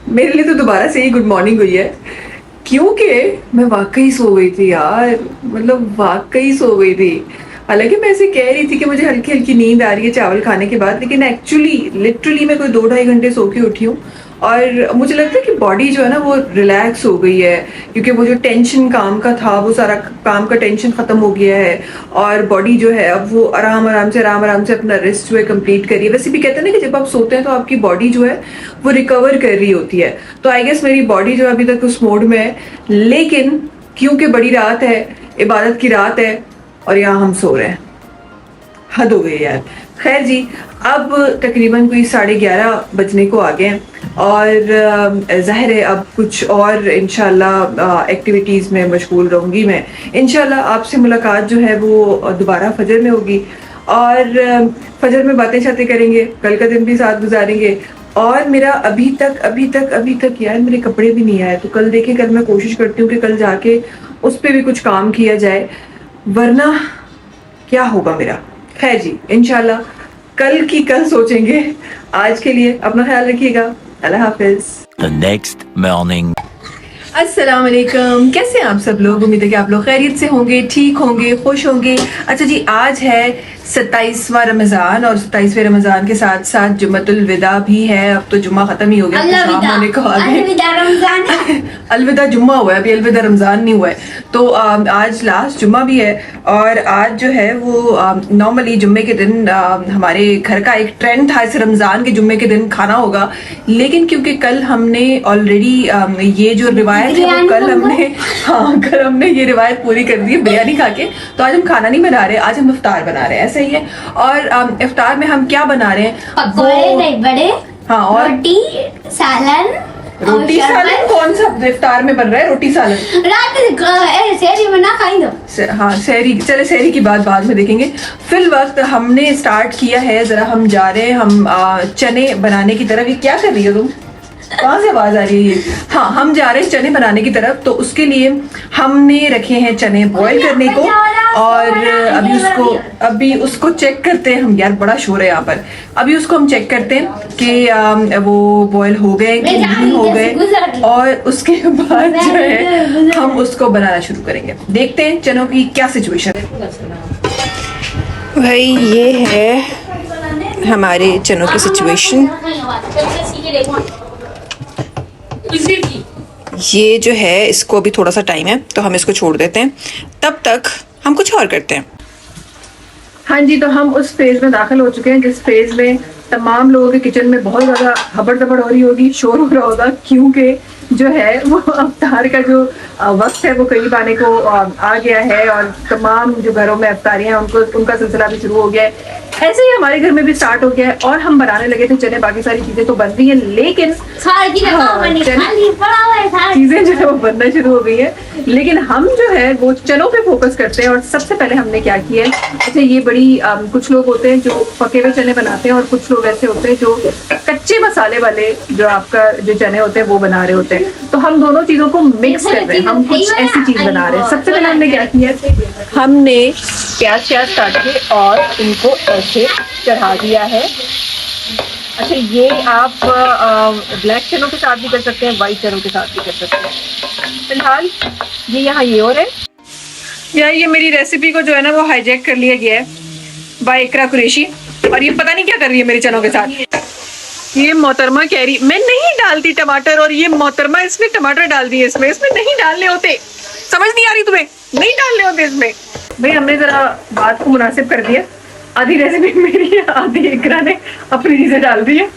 मेरे लिए तो दोबारा से ही गुड मॉर्निंग हुई है, क्योंकि मैं वाकई सो गई थी यार, मतलब वाकई सो गई थी। हालांकि मैं ऐसे कह रही थी कि मुझे हल्की हल्की नींद आ रही है चावल खाने के बाद, लेकिन एक्चुअली लिटरली मैं कोई 2-2.5 घंटे सो के उठी हूँ और मुझे लगता है कि बॉडी जो है ना वो रिलैक्स हो गई है, क्योंकि वो जो टेंशन काम का था वो सारा काम का टेंशन खत्म हो गया है और बॉडी जो है अब वो आराम आराम से अपना रेस्ट जो है कंप्लीट कर रही है। वैसे भी कहते हैं ना कि जब आप सोते हैं तो आपकी बॉडी जो है वो रिकवर कर रही होती है, तो आई गेस मेरी बॉडी जो अभी तक उस मोड में है। लेकिन क्योंकि बड़ी रात है, इबादत की रात है और यहाँ हम सो रहे हैं, हद हो गई यार। खैर जी, अब तकरीबन कोई 11:30 बजने को आ गए हैं और ज़ाहिर है अब कुछ और इंशाल्लाह एक्टिविटीज़ में मशगूल रहूँगी मैं। इंशाल्लाह आपसे मुलाकात जो है वो दोबारा फजर में होगी और फजर में बातें शातें करेंगे, कल का दिन भी साथ गुजारेंगे। और मेरा अभी तक यार मेरे कपड़े भी नहीं आए, तो कल देखें, कल मैं कोशिश करती हूँ कि कल जाके उस पर भी कुछ काम किया जाए, वरना क्या होगा मेरा। खैर जी, इंशाल्लाह कल की कल सोचेंगे। आज के लिए अपना ख्याल रखिएगा, अल्लाह हाफिज। The next morning. अस्सलाम वालेकुम, कैसे हैं आप सब लोग? उम्मीद है कि आप लोग खैरियत से होंगे, ठीक होंगे, खुश होंगे। अच्छा जी, आज है 27वां रमज़ान और 27वें रमज़ान के साथ साथ जुम्मतुल विदा भी है। अब तो जुम्मा खत्म ही हो गया, शाम होने को आ गए। अलविदा जुम्मा हुआ है, अभी अलविदा रमज़ान नहीं हुआ है। तो आज लास्ट जुम्मा भी है और आज जो है वो नॉर्मली जुम्मे के दिन हमारे घर का एक ट्रेंड था इस रमज़ान के जुम्मे के दिन खाना होगा, लेकिन क्योंकि कल हमने ऑलरेडी ये जो रिवायत है वो कल हमने ये रिवायत पूरी कर दी है बिरयानी खा के, तो आज हम खाना नहीं बना रहे, आज हम इफ्तार बना रहे हैं, ऐसा ही है। और इफ्तार में हम क्या बना रहे हैं? पकोड़े बड़े, हाँ, और रोटी सालन कौन सा इफ्तार में बन रहा है? रोटी सालन रात सहरी बना खाई दो। हाँ, सहरी, चले सहरी की बात बाद में देखेंगे। फिल वक्त हमने स्टार्ट किया है, जरा हम जा रहे हैं हम चने बनाने की तरफ। ये क्या कर रही हो तुम? कहाँ से आवाज आ रही है? हाँ, हम जा रहे हैं चने बनाने की तरफ, तो उसके लिए हमने रखे हैं चने बॉईल करने को और अभी उसको चेक करते हैं हम। यार बड़ा शोर है यहाँ पर। अभी उसको हम चेक करते हैं कि वो बॉईल हो गए कि नहीं हो गए, और उसके बाद जो है हम उसको बनाना शुरू करेंगे। देखते हैं चनों की क्या सिचुएशन है। भाई ये है हमारे चनों की सिचुएशन। ये जो है इसको अभी थोड़ा सा टाइम है तो हम इसको छोड़ देते हैं, तब तक हम कुछ और करते हैं। हाँ जी, तो हम उस फेज में दाखिल हो चुके हैं जिस फेज में तमाम लोगों के किचन में बहुत ज़्यादा हबड़ दबड़ हो रही होगी, शोर हो रहा होगा, क्योंकि जो है वो अफ्तार का जो वक्त है वो करीब आने को आ गया है और तमाम जो घरों में अफ्तारियाँ हैं उनका सिलसिला भी शुरू हो गया है। ऐसे ही हमारे घर में भी स्टार्ट हो गया है और हम बनाने लगे थे चने, बाकी सारी चीजें तो बन रही हैं, लेकिन चीजें जो है वो बनना शुरू हो गई है। लेकिन हम जो है वो चनों पे फोकस करते हैं। और सबसे पहले हमने क्या किया है, अच्छा ये बड़ी कुछ लोग होते हैं जो पके हुए चने बनाते हैं और कुछ लोग ऐसे होते हैं जो कच्चे मसाले वाले जो आपका जो चने होते हैं वो बना रहे होते हैं। तो हम दोनों चीजों को मिक्स कर रहे हैं, हम कुछ ऐसी चीज बना रहे हैं। सबसे पहले हमने क्या किया, हमने प्याज काट के और इनको ऐसे चढ़ा दिया है। अच्छा, ये आप ब्लैक चनों के साथ भी कर सकते हैं, वाइट चनों के साथ भी कर सकते हैं। फिलहाल ये यहाँ ये और है यार, ये मेरी रेसिपी को जो है ना वो हाईजैक कर लिया गया है बाय इकरा कुरैशी, और ये पता नहीं क्या कर रही है मेरे चनों के साथ। ये मोहतरमा कह रही मैं नहीं डालती टमाटर, और ये मोहतरमा इसने टमाटर डाल दिए इसमें नहीं डालने होते। समझ नहीं आ रही तुम्हें? नहीं डालने होते इसमें। भाई हमने जरा बात को मुनासिब कर दिया, आधी रेसिपी मेरी है, आधी इकरा ने अपनी चीजें डाल दी है।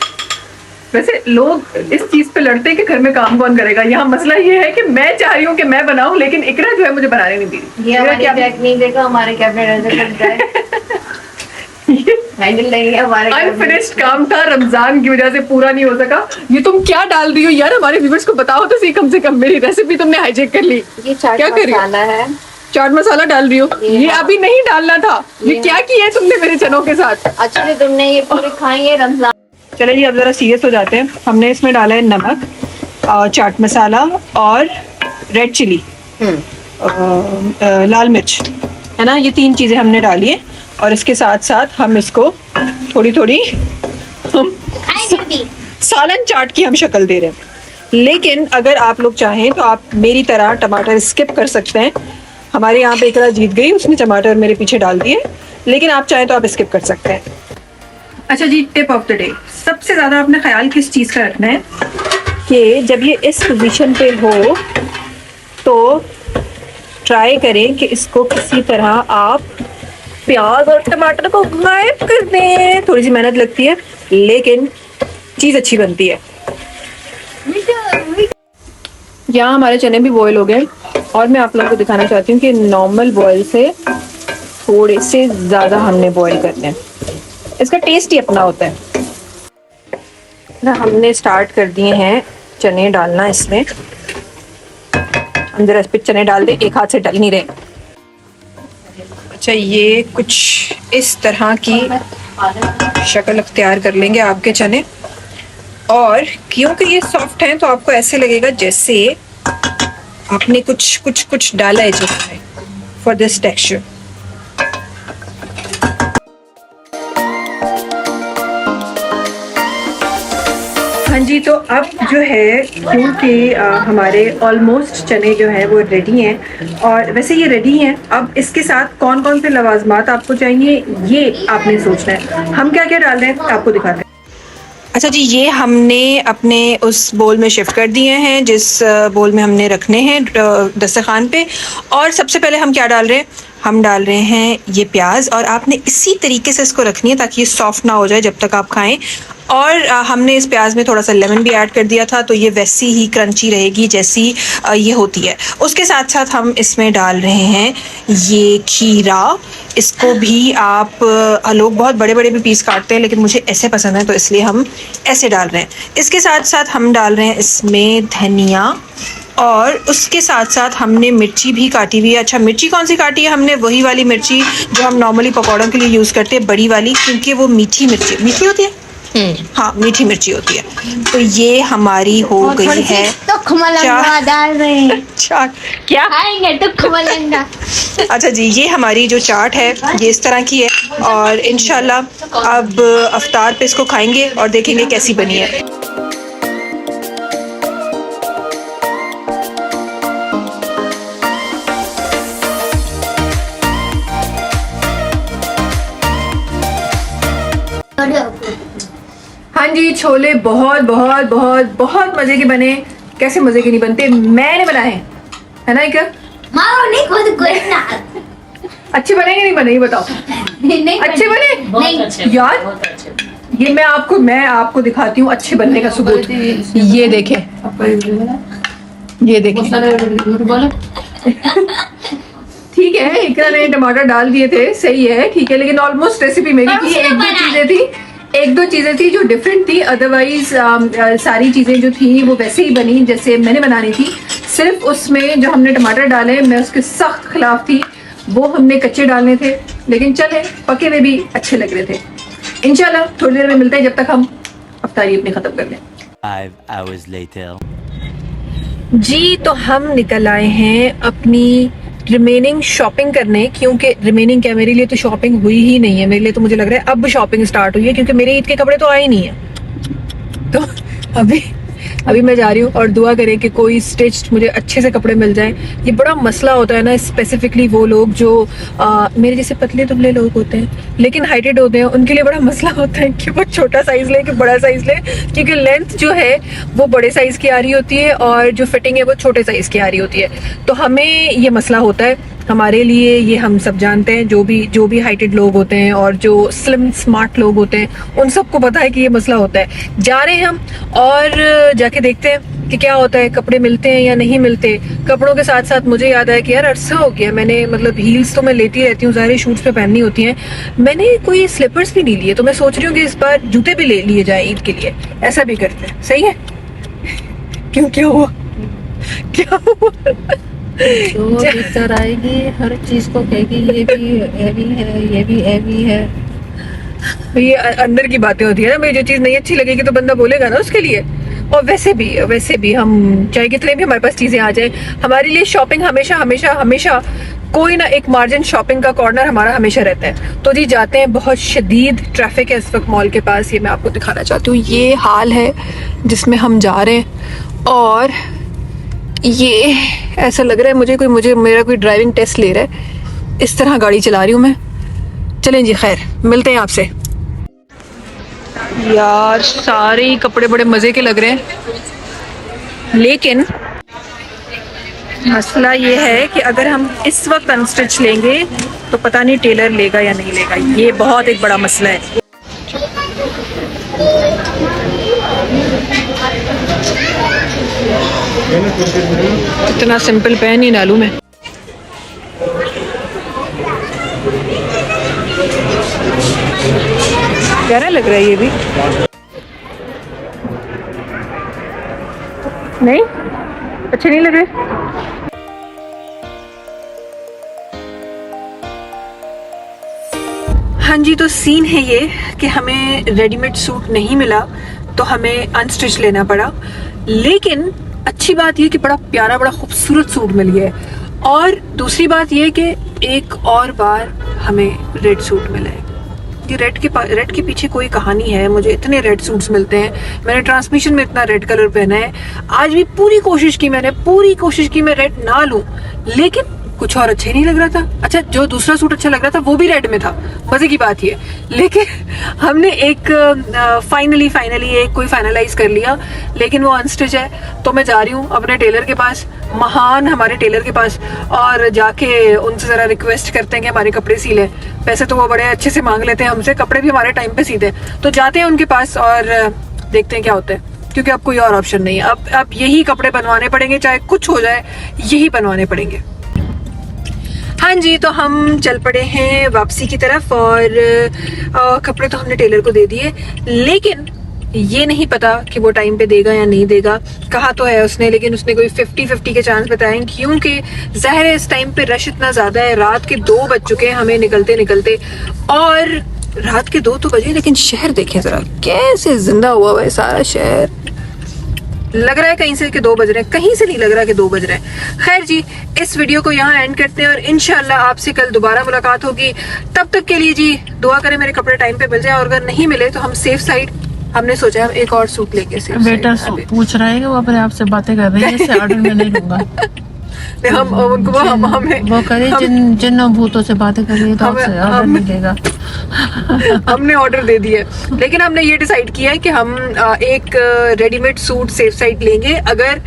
वैसे लोग इस चीज पे लड़ते हैं कि घर में काम कौन करेगा। यहाँ मसला ये है कि मैं चाह रही हूँ कि मैं बनाऊं, लेकिन इकरा जो है मुझे बनाने नहीं दी रही। ये हमारी टेक्निक देखो, हमारे हैंडल नहीं है हमारे। अनफिनिश्ड काम था, रमजान की वजह से पूरा नहीं हो सका। ये तुम क्या डाल रही हो यार? हमारे व्यूअर्स को बताओ तो सही, कम से कम मेरी रेसिपी तुमने हाईजैक कर ली। ये क्या कर रही है? चाट मसाला डाल रही हो? ये अभी नहीं डालना था। ये क्या किया है तुमने मेरे चनों के साथ? अच्छा, तुमने ये पूरे खाई है रमजान। चले जी, अब जरा सीरियस हो जाते हैं। हमने इसमें डाला है नमक और चाट मसाला और रेड चिली, लाल मिर्च, है ना, ये 3 चीजें हमने डाली है। और इसके साथ साथ हम इसको थोड़ी थोड़ी सालन चाट की हम शक्ल दे रहे हैं। लेकिन अगर आप लोग चाहें तो आप मेरी तरह टमाटर स्किप कर सकते हैं। हमारे यहाँ पे इकरा जीत गई, उसने टमाटर मेरे पीछे डाल दिए, लेकिन आप चाहें तो आप स्किप कर सकते हैं। अच्छा जी, टिप ऑफ द डे, सबसे ज़्यादा आपने ख्याल किस चीज़ का रखना है कि जब ये इस पोजीशन पे हो तो ट्राई करें कि इसको किसी तरह आप प्याज और टमाटर को गायब कर दें। थोड़ी सी मेहनत लगती है लेकिन चीज़ अच्छी बनती है। यहाँ हमारे चने भी बॉईल हो गए और मैं आप लोगों को दिखाना चाहती हूँ कि नॉर्मल बॉईल से थोड़े से ज़्यादा हमने बॉईल करने हैं, इसका टेस्ट ही अपना होता है ना। हमने स्टार्ट कर दिए हैं चने डालना इसमें। हम जरा इस पे चने डाल दें, एक हाथ से डल नहीं रहे। अच्छा, ये कुछ इस तरह की शक्ल अख्तियार कर लेंगे आपके चने, और क्योंकि ये सॉफ्ट हैं तो आपको ऐसे लगेगा जैसे आपने कुछ डाला है जिसमें, फॉर दिस टेक्सचर। हाँ जी, तो अब जो है क्योंकि हमारे ऑलमोस्ट चने जो हैं वो रेडी हैं, और वैसे ये रेडी हैं। अब इसके साथ कौन कौन से लवाजमात आपको चाहिए ये आपने सोचना है। हम क्या क्या डाल रहे हैं आपको दिखाते हैं। अच्छा जी, ये हमने अपने उस बोल में शिफ्ट कर दिए हैं जिस बोल में हमने रखने हैं दस्तरखान पे। और सबसे पहले हम क्या डाल रहे हैं, हम डाल रहे हैं ये प्याज, और आपने इसी तरीके से इसको रखनी है ताकि ये सॉफ्ट ना हो जाए जब तक आप खाएं। और हमने इस प्याज में थोड़ा सा लेमन भी ऐड कर दिया था तो ये वैसी ही क्रंची रहेगी जैसी ये होती है। उसके साथ साथ हम इसमें डाल रहे हैं ये खीरा। इसको भी आप लोग बहुत बड़े बड़े भी पीस काटते हैं, लेकिन मुझे ऐसे पसंद है तो इसलिए हम ऐसे डाल रहे हैं। इसके साथ साथ हम डाल रहे हैं इसमें धनिया, और उसके साथ साथ हमने मिर्ची भी काटी हुई है। अच्छा, मिर्ची कौन सी काटी है हमने? वही वाली मिर्ची जो हम नॉर्मली पकौड़ों के लिए यूज़ करते हैं, बड़ी वाली, क्योंकि वो मीठी मिर्ची मीठी होती है। हाँ, मीठी मिर्ची होती है। तो ये हमारी हो गई है तो मलंगा डाल रहे हैं। चाट। क्या खाएंगे तो मलंगा। अच्छा जी, ये हमारी जो चाट है ये इस तरह की है, और इंशाल्लाह अब अफ्तार पे इसको खाएंगे और देखेंगे कैसी बनी है। हाँ जी, छोले बहुत बहुत बहुत बहुत मजे के बने। कैसे मजे के नहीं बनते, मैंने बनाए है ना इकरा? मारो नहीं खुद को ना। अच्छे बनेंगे नहीं बने, ये बताओ। नहीं अच्छे बने? नहीं यार ये मैं आपको दिखाती हूँ अच्छे बनने का सबूत। ये देखें, ये देखें। ठीक है, इकरा ने टमाटर डाल दिए थे, सही है, ठीक है, लेकिन ऑलमोस्ट रेसिपी मेरी थी। एक दो चीजें थी जो डिफरेंट थी, अदरवाइज सारी चीजें जो थी वो वैसे ही बनी जैसे मैंने बनानी थी। सिर्फ उसमें जो हमने टमाटर डाले मैं उसके सख्त खिलाफ थी, वो हमने कच्चे डालने थे, लेकिन चले पके हुए भी अच्छे लग रहे थे। इंशाल्लाह थोड़ी देर में मिलते हैं जब तक हम अफ्तारी अपनी खत्म कर लें। 5 hours later. जी, तो हम निकल आए हैं अपनी रिमेनिंग शॉपिंग करने, क्योंकि रिमेनिंग क्या, मेरे लिए तो शॉपिंग हुई ही नहीं है। मेरे लिए तो मुझे लग रहा है अब शॉपिंग स्टार्ट हुई है, क्योंकि मेरे ईद के कपड़े तो आए ही नहीं है। तो अभी मैं जा रही हूँ, और दुआ करें कि कोई स्टिच्ड मुझे अच्छे से कपड़े मिल जाएं। ये बड़ा मसला होता है ना, स्पेसिफिकली वो लोग जो मेरे जैसे पतले दुबले लोग होते हैं लेकिन हाइटेड होते हैं, उनके लिए बड़ा मसला होता है कि वो छोटा साइज ले कि बड़ा साइज ले, क्योंकि लेंथ जो है वो बड़े साइज की आ रही होती है और जो फिटिंग है वो छोटे साइज की आ रही होती है। तो हमें ये मसला होता है हमारे लिए, ये हम सब जानते हैं। जो भी हाइटेड लोग होते हैं और जो स्लिम स्मार्ट लोग होते हैं उन सबको पता है कि ये मसला होता है। जा रहे हैं हम और जाके देखते हैं कि क्या होता है, कपड़े मिलते हैं या नहीं मिलते। कपड़ों के साथ साथ मुझे याद आया कि यार अरसा हो गया, मैंने मतलब हील्स तो मैं लेती रहती हूँ, ज़ाहिर शूट्स पे पहननी होती हैं, मैंने कोई स्लीपर्स भी नहीं लिए। तो मैं सोच रही हूँ कि इस बार जूते भी ले लिए जाए ईद के लिए। ऐसा भी करते हैं, सही है? क्यों, क्या हुआ? क्या हुआ? जो पिक्चर आएगी हर चीज को कहेगी ये भी हैवी है, ये भी हैवी है। ये अंदर की बातें होती है ना भाई, जो चीज नहीं अच्छी लगेगी तो बंदा बोलेगा ना उसके लिए। और वैसे भी हम चाहे कितने भी हमारे पास चीजें आ जाए, हमारे लिए शॉपिंग हमेशा हमेशा हमेशा कोई ना एक मार्जिन शॉपिंग का कॉर्नर हमारा हमेशा रहता है। तो जी जाते हैं, बहुत शदीद ट्रैफिक है इस वक्त मॉल के पास, ये मैं आपको दिखाना चाहती हूँ। ये हाल है जिसमें हम जा रहे हैं। और ये ऐसा लग रहा है मुझे मेरा कोई ड्राइविंग टेस्ट ले रहा है, इस तरह गाड़ी चला रही हूँ मैं। चलें जी, खैर मिलते हैं आपसे। यार सारे ही कपड़े बड़े मज़े के लग रहे हैं, लेकिन मसला ये है कि अगर हम इस वक्त अनस्टिच लेंगे तो पता नहीं टेलर लेगा या नहीं लेगा। ये बहुत एक बड़ा मसला है। इतना सिंपल पहन ही ना लूं मैं। प्यारा लग रहा है ये भी। नहीं अच्छे नहीं लग रहे। हाँ जी, तो सीन है ये कि हमें रेडीमेड सूट नहीं मिला तो हमें अनस्टिच लेना पड़ा। लेकिन अच्छी बात ये कि बड़ा प्यारा बड़ा खूबसूरत सूट मिल गया है। और दूसरी बात ये कि एक और बार हमें रेड सूट मिला है। ये रेड के पीछे कोई कहानी है। मुझे इतने रेड सूट्स मिलते हैं, मैंने ट्रांसमिशन में इतना रेड कलर पहना है। आज भी पूरी कोशिश की मैं रेड ना लूं, लेकिन कुछ और अच्छा ही नहीं लग रहा था। अच्छा, जो दूसरा सूट अच्छा लग रहा था वो भी रेड में था। मजे की बात ये, लेकिन हमने एक फाइनली एक कोई फाइनलाइज कर लिया, लेकिन वो अनस्टिच है। तो मैं जा रही हूँ अपने टेलर के पास, महान हमारे टेलर के पास, और जाके उनसे जरा रिक्वेस्ट करते हैं कि हमारे कपड़े सी लें। पैसे तो वो बड़े अच्छे से मांग लेते हैं हमसे, कपड़े भी हमारे टाइम पे सीते हैं। तो जाते हैं उनके पास और देखते हैं क्या होता है, क्योंकि अब कोई और ऑप्शन नहीं है। अब यही कपड़े बनवाने पड़ेंगे, चाहे कुछ हो जाए यही बनवाने पड़ेंगे। हाँ जी, तो हम चल पड़े हैं वापसी की तरफ, और कपड़े तो हमने टेलर को दे दिए, लेकिन ये नहीं पता कि वो टाइम पे देगा या नहीं देगा। कहा तो है उसने, लेकिन उसने कोई 50-50 के चांस बताए, क्योंकि ज़ाहिर है इस टाइम पे रश इतना ज़्यादा है। रात के 2 बज चुके हैं हमें निकलते, और रात के 2 तो बजे, लेकिन शहर देखें ज़रा कैसे जिंदा हुआ है सारा शहर। लग रहा है कहीं से कि 2 बज रहे हैं, कहीं से नहीं लग रहा कि 2 बज रहे हैं। खैर जी, इस वीडियो को यहाँ एंड करते हैं, और इंशाल्लाह आपसे कल दोबारा मुलाकात होगी। तब तक के लिए जी दुआ करें मेरे कपड़े टाइम पे मिल जाए, और अगर नहीं मिले तो हम सेफ साइड, हमने सोचा हम एक और सूट लेंगे। बेटा पूछ रहा है कि वो अपने आप से बातें कर रही है, इससे ऑर्डर में नहीं लूंगा। हम उनको वो करे जिन भूतों से बातें कर रही है, तो आपसे ऑर्डर मिलेगा। हमने ऑर्डर दे दिया, लेकिन हमने ये डिसाइड किया है कि हम एक रेडीमेड सूट सेफ साइड लेंगे। अगर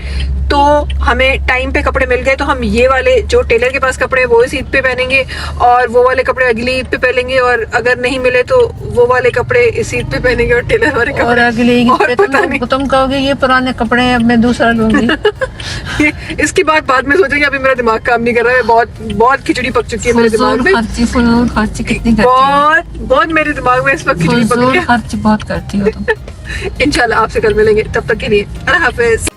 तो हमें टाइम पे कपड़े मिल गए तो हम ये वाले जो टेलर के पास कपड़े वो इस ईद पे पहनेंगे, और वो वाले कपड़े अगली ईद पे पहनेंगे, और अगर नहीं मिले तो वो वाले कपड़े इस ईद पे पहनेंगे, और टेलर वाले कपड़े और अगली ईद पे तुम कहोगे ये पुराने कपड़े हैं, अब मैं दूसरा लूंगी। इसकी बात बाद में सोचेंगे, अभी मेरा दिमाग काम नहीं कर रहा है। बहुत खिचड़ी पक चुकी है मेरे दिमाग में। खर्ची कितनी बहुत मेरे दिमाग में इस वक्त खिचड़ी पक रही है। खर्च बहुत करती हो तुम। इंशाल्लाह आपसे कल मिलेंगे, तब तक के लिए अल्लाह हाफिज।